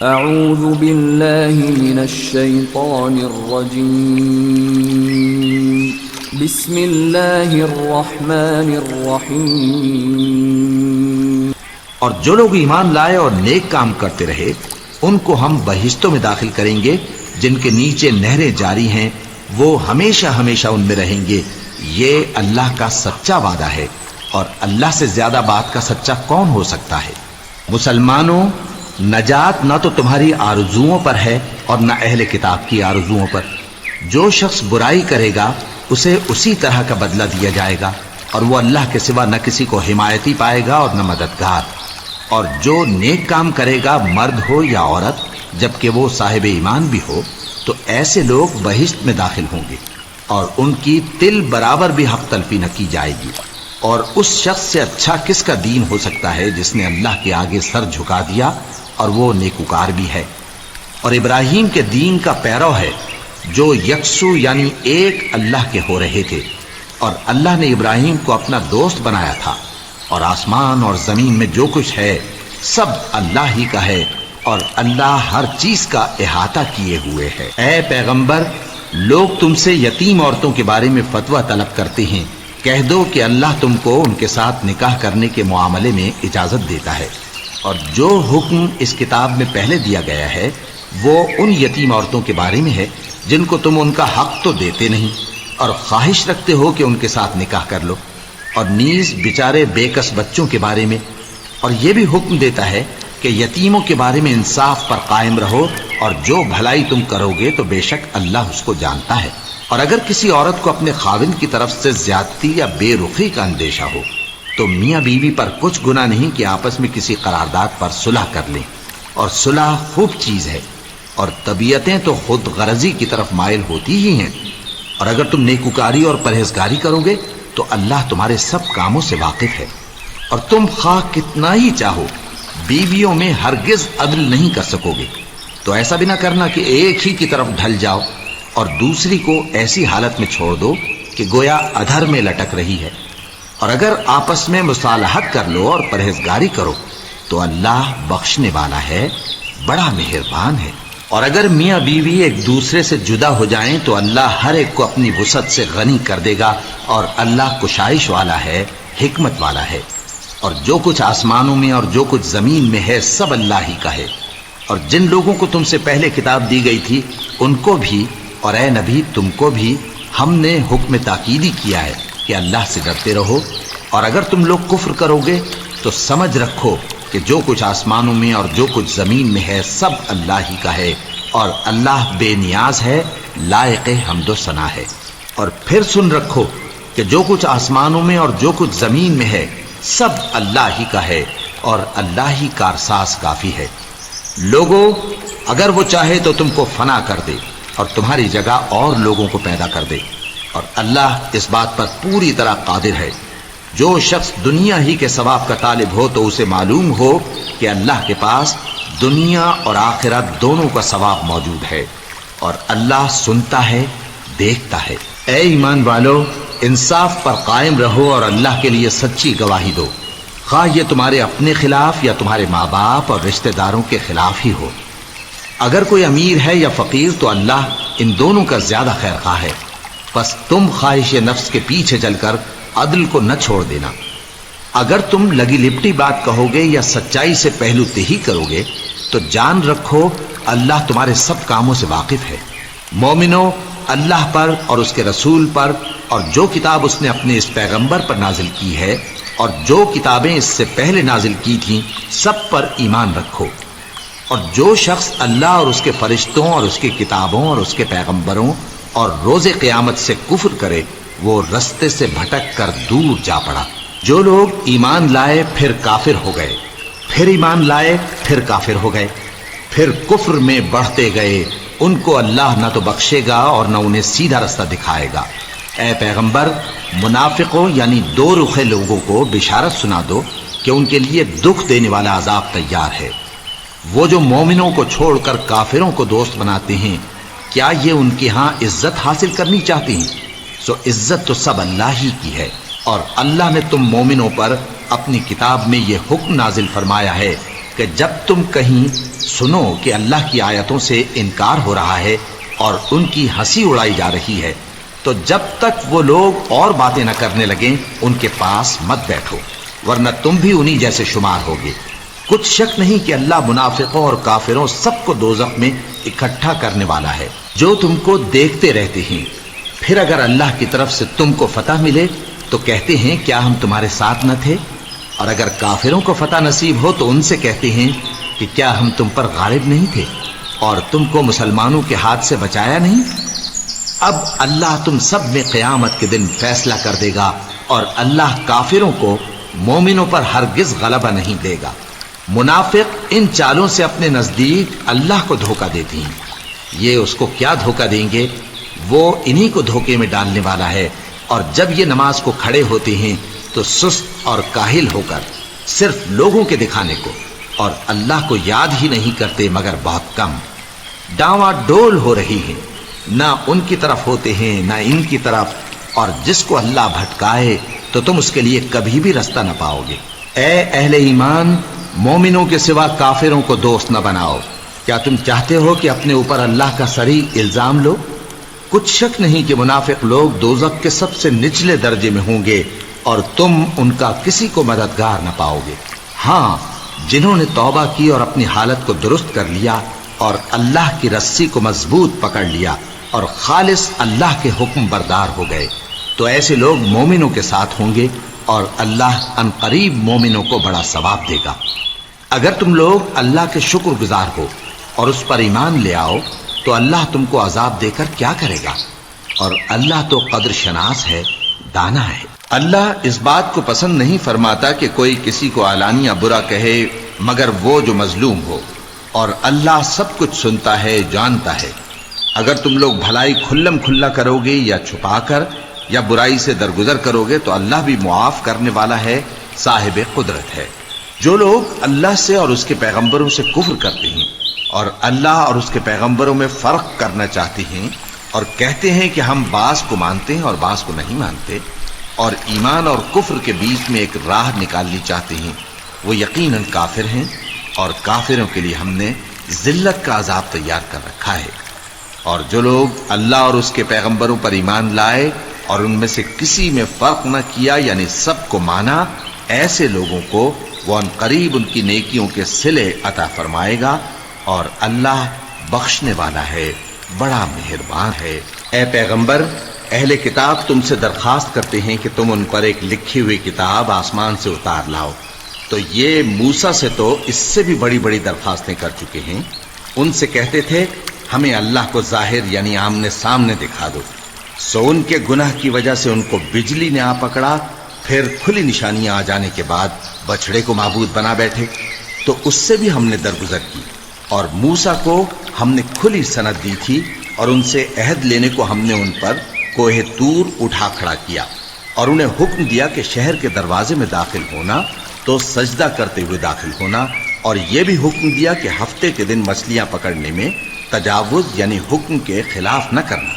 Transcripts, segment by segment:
اعوذ باللہ من الشیطان الرجیم بسم اللہ الرحمن الرحیم۔ اور جو لوگ ایمان لائے اور نیک کام کرتے رہے ان کو ہم بہشتوں میں داخل کریں گے جن کے نیچے نہریں جاری ہیں، وہ ہمیشہ ہمیشہ ان میں رہیں گے۔ یہ اللہ کا سچا وعدہ ہے، اور اللہ سے زیادہ بات کا سچا کون ہو سکتا ہے؟ مسلمانوں، نجات نہ تو تمہاری آرزوؤں پر ہے اور نہ اہل کتاب کی آرزوؤں پر۔ جو شخص برائی کرے گا اسے اسی طرح کا بدلہ دیا جائے گا، اور وہ اللہ کے سوا نہ کسی کو حمایتی پائے گا اور نہ مددگار۔ اور جو نیک کام کرے گا، مرد ہو یا عورت، جبکہ وہ صاحب ایمان بھی ہو، تو ایسے لوگ بہشت میں داخل ہوں گے، اور ان کی تل برابر بھی حق تلفی نہ کی جائے گی۔ اور اس شخص سے اچھا کس کا دین ہو سکتا ہے جس نے اللہ کے آگے سر جھکا دیا اور وہ نیکوکار بھی ہے، اور ابراہیم کے دین کا پیرو ہے، جو یکسو یعنی ایک اللہ کے ہو رہے تھے۔ اور اللہ نے ابراہیم کو اپنا دوست بنایا تھا، اور آسمان اور زمین میں جو کچھ ہے سب اللہ ہی کا ہے، اور اللہ ہر چیز کا احاطہ کیے ہوئے ہے۔ اے پیغمبر، لوگ تم سے یتیم عورتوں کے بارے میں فتویٰ طلب کرتے ہیں، کہہ دو کہ اللہ تم کو ان کے ساتھ نکاح کرنے کے معاملے میں اجازت دیتا ہے، اور جو حکم اس کتاب میں پہلے دیا گیا ہے وہ ان یتیم عورتوں کے بارے میں ہے جن کو تم ان کا حق تو دیتے نہیں، اور خواہش رکھتے ہو کہ ان کے ساتھ نکاح کر لو، اور نیز بیچارے بے کس بچوں کے بارے میں۔ اور یہ بھی حکم دیتا ہے کہ یتیموں کے بارے میں انصاف پر قائم رہو، اور جو بھلائی تم کرو گے تو بے شک اللہ اس کو جانتا ہے۔ اور اگر کسی عورت کو اپنے خاوند کی طرف سے زیادتی یا بے رخی کا اندیشہ ہو تو میاں بیوی پر کچھ گناہ نہیں کہ آپس میں کسی قرارداد پر صلح کر لیں، اور صلح خوب چیز ہے، اور طبیعتیں تو خود غرضی کی طرف مائل ہوتی ہی ہیں۔ اور اگر تم نیکوکاری اور پرہیزگاری کرو گے تو اللہ تمہارے سب کاموں سے واقف ہے۔ اور تم خواہ کتنا ہی چاہو بیویوں میں ہرگز عدل نہیں کر سکو گے، تو ایسا بھی نہ کرنا کہ ایک ہی کی طرف ڈھل جاؤ اور دوسری کو ایسی حالت میں چھوڑ دو کہ گویا ادھر میں لٹک رہی ہے۔ اور اگر آپس میں مصالحت کر لو اور پرہیزگاری کرو تو اللہ بخشنے والا ہے، بڑا مہربان ہے۔ اور اگر میاں بیوی ایک دوسرے سے جدا ہو جائیں تو اللہ ہر ایک کو اپنی وسعت سے غنی کر دے گا، اور اللہ کشائش والا ہے، حکمت والا ہے۔ اور جو کچھ آسمانوں میں اور جو کچھ زمین میں ہے سب اللہ ہی کا ہے۔ اور جن لوگوں کو تم سے پہلے کتاب دی گئی تھی ان کو بھی، اور اے نبی تم کو بھی، ہم نے حکم تاکیدی کیا ہے کہ اللہ سے ڈرتے رہو۔ اور اگر تم لوگ کفر کرو گے تو سمجھ رکھو کہ جو کچھ آسمانوں میں اور جو کچھ زمین میں ہے سب اللہ ہی کا ہے، اور اللہ بے نیاز ہے، لائق حمد و ثنا ہے۔ اور پھر سن رکھو کہ جو کچھ آسمانوں میں اور جو کچھ زمین میں ہے سب اللہ ہی کا ہے، اور اللہ ہی کارساز کافی ہے۔ لوگوں، اگر وہ چاہے تو تم کو فنا کر دے اور تمہاری جگہ اور لوگوں کو پیدا کر دے، اور اللہ اس بات پر پوری طرح قادر ہے۔ جو شخص دنیا ہی کے ثواب کا طالب ہو تو اسے معلوم ہو کہ اللہ کے پاس دنیا اور آخرت دونوں کا ثواب موجود ہے، اور اللہ سنتا ہے، دیکھتا ہے۔ اے ایمان والو، انصاف پر قائم رہو اور اللہ کے لیے سچی گواہی دو، خواہ یہ تمہارے اپنے خلاف یا تمہارے ماں باپ اور رشتہ داروں کے خلاف ہی ہو۔ اگر کوئی امیر ہے یا فقیر تو اللہ ان دونوں کا زیادہ خیر خواہ ہے، بس تم خواہش نفس کے پیچھے چل کر عدل کو نہ چھوڑ دینا۔ اگر تم لگی لپٹی بات کہو گے یا سچائی سے پہلو تہی کرو گے تو جان رکھو اللہ تمہارے سب کاموں سے واقف ہے۔ مومنو، اللہ پر اور اس کے رسول پر اور جو کتاب اس نے اپنے اس پیغمبر پر نازل کی ہے اور جو کتابیں اس سے پہلے نازل کی تھیں سب پر ایمان رکھو۔ اور جو شخص اللہ اور اس کے فرشتوں اور اس کی کتابوں اور اس کے پیغمبروں اور روز قیامت سے کفر کرے وہ رستے سے بھٹک کر دور جا پڑا۔ جو لوگ ایمان لائے پھر کافر ہو گئے، پھر ایمان لائے پھر کافر ہو گئے، پھر کفر میں بڑھتے گئے، ان کو اللہ نہ تو بخشے گا اور نہ انہیں سیدھا رستہ دکھائے گا۔ اے پیغمبر، منافقوں یعنی دو رخے لوگوں کو بشارت سنا دو کہ ان کے لیے دکھ دینے والا عذاب تیار ہے۔ وہ جو مومنوں کو چھوڑ کر کافروں کو دوست بناتے ہیں، کیا یہ ان کے ہاں عزت حاصل کرنی چاہتے ہیں؟ سو عزت تو سب اللہ ہی کی ہے، اور اللہ نے تم مومنوں پر اپنی کتاب میں یہ حکم نازل فرمایا ہے کہ جب تم کہیں سنو کہ اللہ کی آیتوں سے انکار ہو رہا ہے اور ان کی ہنسی اڑائی جا رہی ہے، تو جب تک وہ لوگ اور باتیں نہ کرنے لگیں ان کے پاس مت بیٹھو، ورنہ تم بھی انہی جیسے شمار ہوگے۔ کچھ شک نہیں کہ اللہ منافقوں اور کافروں سب کو دوزخ میں اکٹھا کرنے والا ہے، جو تم کو دیکھتے رہتے ہیں۔ پھر اگر اللہ کی طرف سے تم کو فتح ملے تو کہتے ہیں کیا ہم تمہارے ساتھ نہ تھے، اور اگر کافروں کو فتح نصیب ہو تو ان سے کہتے ہیں کہ کیا ہم تم پر غالب نہیں تھے اور تم کو مسلمانوں کے ہاتھ سے بچایا نہیں۔ اب اللہ تم سب میں قیامت کے دن فیصلہ کر دے گا، اور اللہ کافروں کو مومنوں پر ہرگز غلبہ نہیں دے گا۔ منافق ان چالوں سے اپنے نزدیک اللہ کو دھوکہ دیتے ہیں، یہ اس کو کیا دھوکہ دیں گے، وہ انہی کو دھوکے میں ڈالنے والا ہے۔ اور جب یہ نماز کو کھڑے ہوتے ہیں تو سست اور کاہل ہو کر، صرف لوگوں کے دکھانے کو، اور اللہ کو یاد ہی نہیں کرتے مگر بہت کم۔ ڈاواں ڈول ہو رہی ہیں، نہ ان کی طرف ہوتے ہیں نہ ان کی طرف، اور جس کو اللہ بھٹکائے تو تم اس کے لیے کبھی بھی رستہ نہ پاؤ گے۔ اے اہل ایمان، مومنوں کے سوا کافروں کو دوست نہ بناؤ۔ کیا تم چاہتے ہو کہ اپنے اوپر اللہ کا صریح الزام لو؟ کچھ شک نہیں کہ منافق لوگ دوزخ کے سب سے نچلے درجے میں ہوں گے، اور تم ان کا کسی کو مددگار نہ پاؤ گے۔ ہاں، جنہوں نے توبہ کی اور اپنی حالت کو درست کر لیا اور اللہ کی رسی کو مضبوط پکڑ لیا اور خالص اللہ کے حکم بردار ہو گئے، تو ایسے لوگ مومنوں کے ساتھ ہوں گے، اور اللہ ان قریب مومنوں کو بڑا ثواب دے گا۔ اگر تم لوگ اللہ کے شکر گزار ہو اور اس پر ایمان لے آؤ تو اللہ تم کو عذاب دے کر کیا کرے گا، اور اللہ تو قدر شناس ہے، دانا ہے۔ اللہ اس بات کو پسند نہیں فرماتا کہ کوئی کسی کو علانیہ برا کہے مگر وہ جو مظلوم ہو، اور اللہ سب کچھ سنتا ہے، جانتا ہے۔ اگر تم لوگ بھلائی کھلم کھلا کرو گے یا چھپا کر یا برائی سے درگزر کرو گے تو اللہ بھی معاف کرنے والا ہے، صاحب قدرت ہے۔ جو لوگ اللہ سے اور اس کے پیغمبروں سے کفر کرتے ہیں اور اللہ اور اس کے پیغمبروں میں فرق کرنا چاہتے ہیں، اور کہتے ہیں کہ ہم بعض کو مانتے ہیں اور بعض کو نہیں مانتے، اور ایمان اور کفر کے بیچ میں ایک راہ نکالنی چاہتے ہیں، وہ یقیناً کافر ہیں، اور کافروں کے لیے ہم نے ذلت کا عذاب تیار کر رکھا ہے۔ اور جو لوگ اللہ اور اس کے پیغمبروں پر ایمان لائے اور ان میں سے کسی میں فرق نہ کیا، یعنی سب کو مانا، ایسے لوگوں کو وہ ان قریب ان کی نیکیوں کے صلے عطا فرمائے گا، اور اللہ بخشنے والا ہے، بڑا مہربان ہے۔ اے پیغمبر، اہل کتاب تم سے درخواست کرتے ہیں کہ تم ان پر ایک لکھی ہوئی کتاب آسمان سے اتار لاؤ، تو یہ موسیٰ سے تو اس سے بھی بڑی بڑی درخواستیں کر چکے ہیں۔ ان سے کہتے تھے ہمیں اللہ کو ظاہر یعنی آمنے سامنے دکھا دو، سو ان کے گناہ کی وجہ سے ان کو بجلی نے آ پکڑا، پھر کھلی نشانیاں آ جانے کے بعد بچڑے کو معبود بنا بیٹھے، تو اس سے بھی ہم نے درگزر کی۔ اور موسیٰ کو ہم نے کھلی سند دی تھی، اور ان سے عہد لینے کو ہم نے ان پر کوہ طور اٹھا کھڑا کیا، اور انہیں حکم دیا کہ شہر کے دروازے میں داخل ہونا تو سجدہ کرتے ہوئے داخل ہونا، اور یہ بھی حکم دیا کہ ہفتے کے دن مچھلیاں پکڑنے میں تجاوز یعنی حکم کے خلاف نہ کرنا۔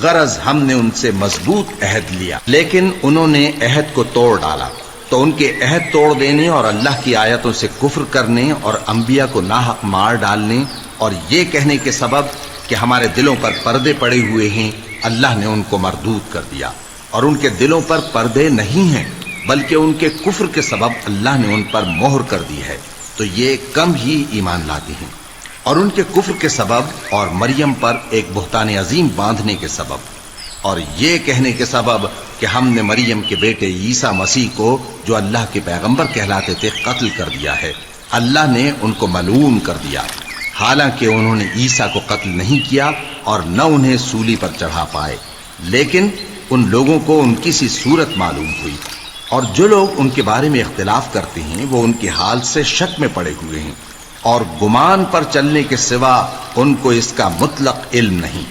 غرض ہم نے ان سے مضبوط عہد لیا، لیکن انہوں نے عہد کو توڑ ڈالا، تو ان کے عہد توڑ دینے اور اللہ کی آیتوں سے کفر کرنے اور انبیاء کو ناحق مار ڈالنے اور یہ کہنے کے سبب کہ ہمارے دلوں پر پردے پڑے ہوئے ہیں، اللہ نے ان کو مردود کر دیا۔ اور ان کے دلوں پر پردے نہیں ہیں، بلکہ ان کے کفر کے سبب اللہ نے ان پر مہر کر دی ہے، تو یہ کم ہی ایمان لاتے ہیں۔ اور ان کے کفر کے سبب اور مریم پر ایک بہتان عظیم باندھنے کے سبب اور یہ کہنے کے سبب کہ ہم نے مریم کے بیٹے عیسیٰ مسیح کو جو اللہ کے پیغمبر کہلاتے تھے قتل کر دیا ہے، اللہ نے ان کو ملعون کر دیا، حالانکہ انہوں نے عیسیٰ کو قتل نہیں کیا اور نہ انہیں سولی پر چڑھا پائے، لیکن ان لوگوں کو ان کی سی صورت معلوم ہوئی۔ اور جو لوگ ان کے بارے میں اختلاف کرتے ہیں وہ ان کے حال سے شک میں پڑے ہوئے ہیں، اور گمان پر چلنے کے سوا ان کو اس کا مطلق علم نہیں۔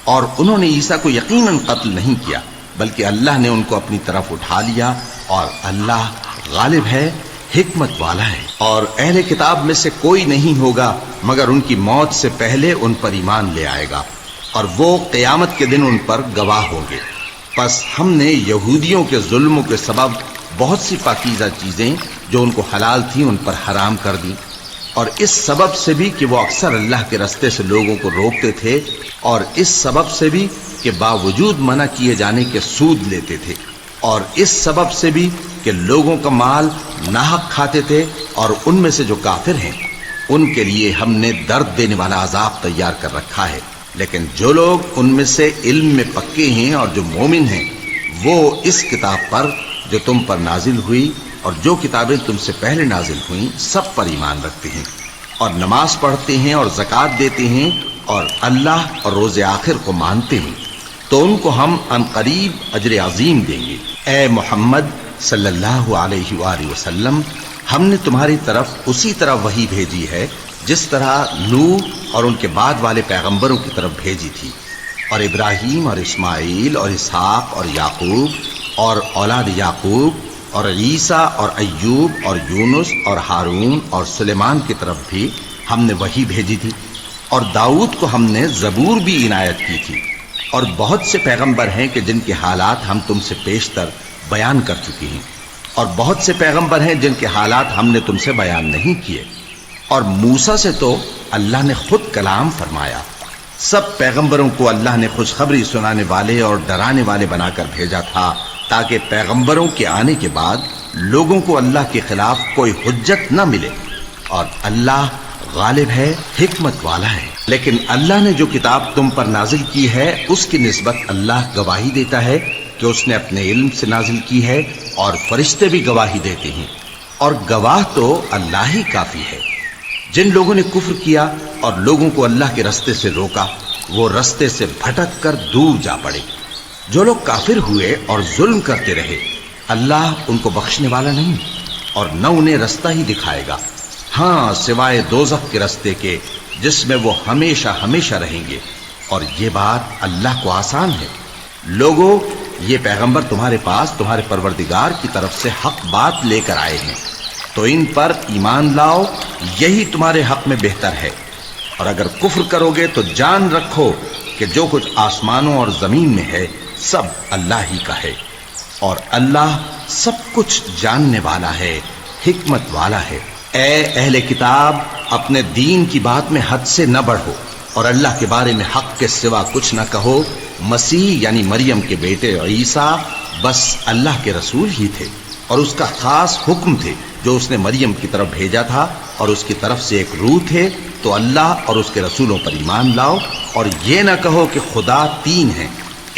اور انہوں نے عیسیٰ کو یقیناً قتل نہیں کیا، بلکہ اللہ نے ان کو اپنی طرف اٹھا لیا، اور اللہ غالب ہے، حکمت والا ہے۔ اور اہل کتاب میں سے کوئی نہیں ہوگا مگر ان کی موت سے پہلے ان پر ایمان لے آئے گا، اور وہ قیامت کے دن ان پر گواہ ہوں گے۔ پس ہم نے یہودیوں کے ظلموں کے سبب بہت سی پاکیزہ چیزیں جو ان کو حلال تھیں ان پر حرام کر دی، اور اس سبب سے بھی کہ وہ اکثر اللہ کے رستے سے لوگوں کو روکتے تھے، اور اس سبب سے بھی کہ باوجود منع کیے جانے کے سود لیتے تھے، اور اس سبب سے بھی کہ لوگوں کا مال ناحق کھاتے تھے، اور ان میں سے جو کافر ہیں ان کے لیے ہم نے درد دینے والا عذاب تیار کر رکھا ہے۔ لیکن جو لوگ ان میں سے علم میں پکے ہیں اور جو مومن ہیں، وہ اس کتاب پر جو تم پر نازل ہوئی اور جو کتابیں تم سے پہلے نازل ہوئیں سب پر ایمان رکھتے ہیں، اور نماز پڑھتے ہیں اور زکوٰۃ دیتے ہیں، اور اللہ اور روز آخر کو مانتے ہیں، تو ان کو ہم عنقریب اجر عظیم دیں گے۔ اے محمد صلی اللہ علیہ وآلہ وسلم، ہم نے تمہاری طرف اسی طرح وحی بھیجی ہے جس طرح نوح اور ان کے بعد والے پیغمبروں کی طرف بھیجی تھی، اور ابراہیم اور اسماعیل اور اسحاق اور یعقوب اور اولاد یعقوب اور عیسیٰ اور ایوب اور یونس اور ہارون اور سلیمان کی طرف بھی ہم نے وحی بھیجی تھی، اور داؤد کو ہم نے زبور بھی عنایت کی تھی، اور بہت سے پیغمبر ہیں کہ جن کے حالات ہم تم سے پیشتر بیان کر چکے ہیں، اور بہت سے پیغمبر ہیں جن کے حالات ہم نے تم سے بیان نہیں کیے، اور موسیٰ سے تو اللہ نے خود کلام فرمایا۔ سب پیغمبروں کو اللہ نے خوشخبری سنانے والے اور ڈرانے والے بنا کر بھیجا تھا، تاکہ پیغمبروں کے آنے کے بعد لوگوں کو اللہ کے خلاف کوئی حجت نہ ملے، اور اللہ غالب ہے، حکمت والا ہے۔ لیکن اللہ نے جو کتاب تم پر نازل کی ہے اس کی نسبت اللہ گواہی دیتا ہے کہ اس نے اپنے علم سے نازل کی ہے، اور فرشتے بھی گواہی دیتے ہیں، اور گواہ تو اللہ ہی کافی ہے۔ جن لوگوں نے کفر کیا اور لوگوں کو اللہ کے رستے سے روکا، وہ رستے سے بھٹک کر دور جا پڑے۔ جو لوگ کافر ہوئے اور ظلم کرتے رہے، اللہ ان کو بخشنے والا نہیں، اور نہ انہیں رستہ ہی دکھائے گا، ہاں سوائے دوزخ کے رستے کے جس میں وہ ہمیشہ ہمیشہ رہیں گے، اور یہ بات اللہ کو آسان ہے۔ لوگوں، یہ پیغمبر تمہارے پاس تمہارے پروردگار کی طرف سے حق بات لے کر آئے ہیں، تو ان پر ایمان لاؤ، یہی تمہارے حق میں بہتر ہے، اور اگر کفر کرو گے تو جان رکھو کہ جو کچھ آسمانوں اور زمین میں ہے سب اللہ ہی کا ہے، اور اللہ سب کچھ جاننے والا ہے، حکمت والا ہے۔ اے اہل کتاب، اپنے دین کی بات میں حد سے نہ بڑھو، اور اللہ کے بارے میں حق کے سوا کچھ نہ کہو۔ مسیح یعنی مریم کے بیٹے عیسیٰ بس اللہ کے رسول ہی تھے، اور اس کا خاص حکم تھے جو اس نے مریم کی طرف بھیجا تھا، اور اس کی طرف سے ایک روح تھے، تو اللہ اور اس کے رسولوں پر ایمان لاؤ، اور یہ نہ کہو کہ خدا تین ہیں۔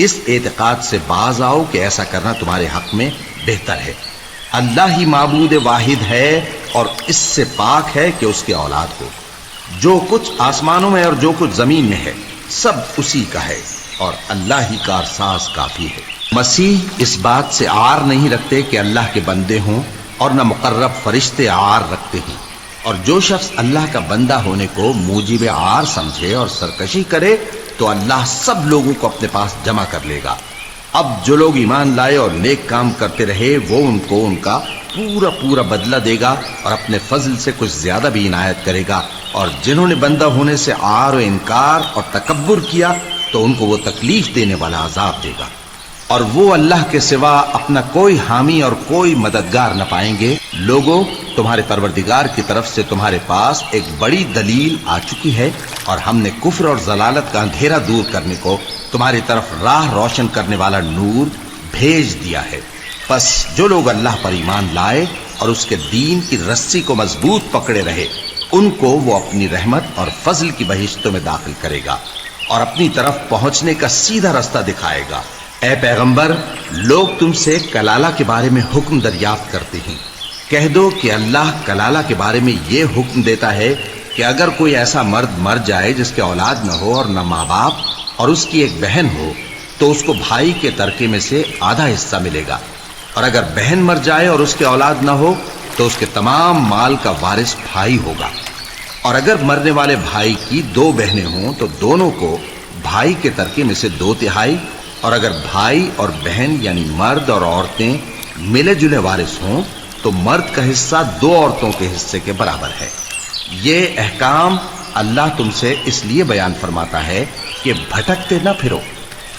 اس اعتقاد سے باز آؤ کہ ایسا کرنا تمہارے حق میں بہتر ہے۔ اللہ ہی معبود واحد ہے، اور اس سے پاک ہے کہ اس کے اولاد ہو۔ جو کچھ آسمانوں میں اور جو کچھ زمین میں ہے سب اسی کا ہے، اور اللہ ہی کارساز کافی ہے۔ مسیح اس بات سے عار نہیں رکھتے کہ اللہ کے بندے ہوں، اور نہ مقرب فرشتے عار رکھتے ہیں، اور جو شخص اللہ کا بندہ ہونے کو موجب عار سمجھے اور سرکشی کرے تو اللہ سب لوگوں کو اپنے پاس جمع کر لے گا۔ اب جو لوگ ایمان لائے اور نیک کام کرتے رہے وہ ان کو ان کا پورا پورا بدلہ دے گا، اور اپنے فضل سے کچھ زیادہ بھی عنایت کرے گا، اور جنہوں نے بندہ ہونے سے عار و انکار اور تکبر کیا تو ان کو وہ تکلیف دینے والا عذاب دے گا، اور وہ اللہ کے سوا اپنا کوئی حامی اور کوئی مددگار نہ پائیں گے۔ لوگوں، تمہارے پروردگار کی طرف سے تمہارے پاس ایک بڑی دلیل آ چکی ہے، اور ہم نے کفر اور ضلالت کا اندھیرا دور کرنے کو تمہاری طرف راہ روشن کرنے والا نور بھیج دیا ہے۔ پس جو لوگ اللہ پر ایمان لائے اور اس کے دین کی رسی کو مضبوط پکڑے رہے، ان کو وہ اپنی رحمت اور فضل کی بہشتوں میں داخل کرے گا، اور اپنی طرف پہنچنے کا سیدھا راستہ دکھائے گا۔ اے پیغمبر، لوگ تم سے کلالہ کے بارے میں حکم دریافت کرتے ہیں، کہہ دو کہ اللہ کلالہ کے بارے میں یہ حکم دیتا ہے کہ اگر کوئی ایسا مرد مر جائے جس کے اولاد نہ ہو اور نہ ماں باپ، اور اس کی ایک بہن ہو، تو اس کو بھائی کے ترکے میں سے آدھا حصہ ملے گا، اور اگر بہن مر جائے اور اس کے اولاد نہ ہو تو اس کے تمام مال کا وارث بھائی ہوگا، اور اگر مرنے والے بھائی کی دو بہنیں ہوں تو دونوں کو بھائی کے ترکے میں سے 2/3، اور اگر بھائی اور بہن یعنی مرد اور عورتیں ملے جلے وارث ہوں تو مرد کا حصہ 2 عورتوں کے حصے کے برابر ہے۔ یہ احکام اللہ تم سے اس لیے بیان فرماتا ہے کہ بھٹکتے نہ پھرو،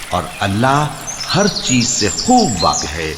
اور اللہ ہر چیز سے خوب واقف ہے۔